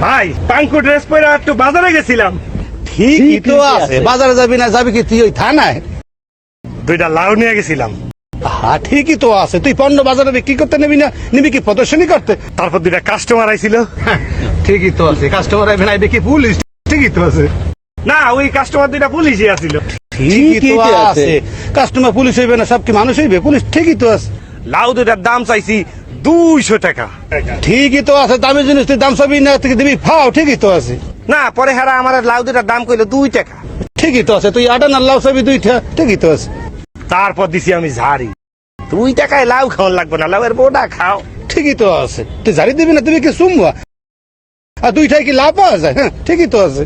ভাই পাঙ্কু ড্রেস পরে একটু বাজারে গেছিলাম। ঠিকই তো আছে, বাজারে যাবি না যাবি কি তুই ওই থানায়? দুইটা লাউ নিয়ে গেছিলাম। হ্যাঁ ঠিকই তো আছে, তুই পণ্য বাজারে বিক্রি করতে নিবি না, নিবি কি প্রদর্শনী করতে? তারপর দুইটা কাস্টমার আইছিল। ঠিকই তো আছে, কাস্টমার আইবে কি পুলিশ? ঠিকই তো আছে। না, ওই কাস্টমার দুইটা পুলিশই আছিল। ঠিকই তো আছে, কাস্টমার পুলিশ হইবে না, সব কি মানুষ হইবে? পুলিশ ঠিকই তো আছে। লাউ দুইটার দাম চাইছি 200 টাকা। ঠিকই তো আছে, দামি জিনিস তুই দাম সবই না থেকে দিবি ফাও। ঠিকই তো আছে। না, পরে হেরা আমার লাউ দুইটার দাম কইলো 2 টাকা। ঠিকই তো আছে, তুই আটান আর লাউ সবই দুইটা। ঠিকই তো আছে। তারপর দিছি আমি ঝাড়ি। 2 টাকায় লাউ খাওয়ার লাগবে না, লাউয়ের বোটা খাও। ঠিকই তো আছে, তুই জারি দিবি না, দিবি কি সুমবা? আর দুইটাই কি লাভ পাওয়া যায়? হ্যাঁ ঠিকই তো আছে।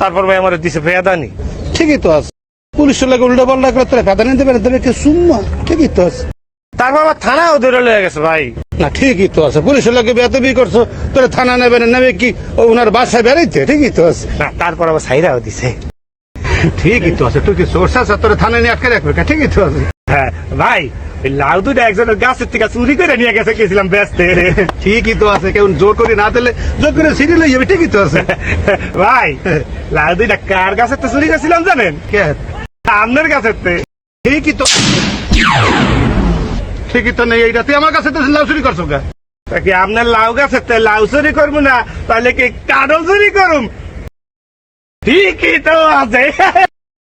তারপর ভাই আমার দিছে ফেদানি। ঠিকই তো আছে, পুলিশের লাগে উল্টা পাল্টা করে তোরা ফেদানি দেবে না, দেবে কি সুমবা? ঠিকই তো আছে। তারপর আবার থানাও ধরে লয়ে গেছে ভাই। না ঠিকই তো আছে, পুলিশের লাগে বেতবি করছো, তোরা থানা নেবে না, নেবে কি ওনার বাসায় বেড়াইতে? ঠিকই তো আছে। না, তারপর আবার সাইরাও দিছে। ঠিকই তো আছে, তুই কি সোর্স আছে তোরা থানায় নিয়ে আটকে রাখবে? ঠিকই তো আছে। হ্যাঁ ভাই, ওই লাউ দুইটা একজনের গাছের থেকে চুরি করে নিয়ে গেছে, গেছিলাম বেচতে। ঠিকই তো আছে, কেউ জোর করে না দিলে জোর করে সিরিয়াল হয়ে যাবে। ঠিকই তো আছে। ভাই, লাউ দুইটা কার গাছের তো চুরি করেছিলাম জানেন? কে? আপনার গাছের তে। ঠিকই তো, ঠিকই তো নেই এইটা, তুই আমার কাছে তো লাউ চুরি করছো কে? তা কি আপনার লাউ গাছের তে লাউ চুরি করবো না, তাহলে কি কাঠও চুরি করুম? ঠিকই তো আছে।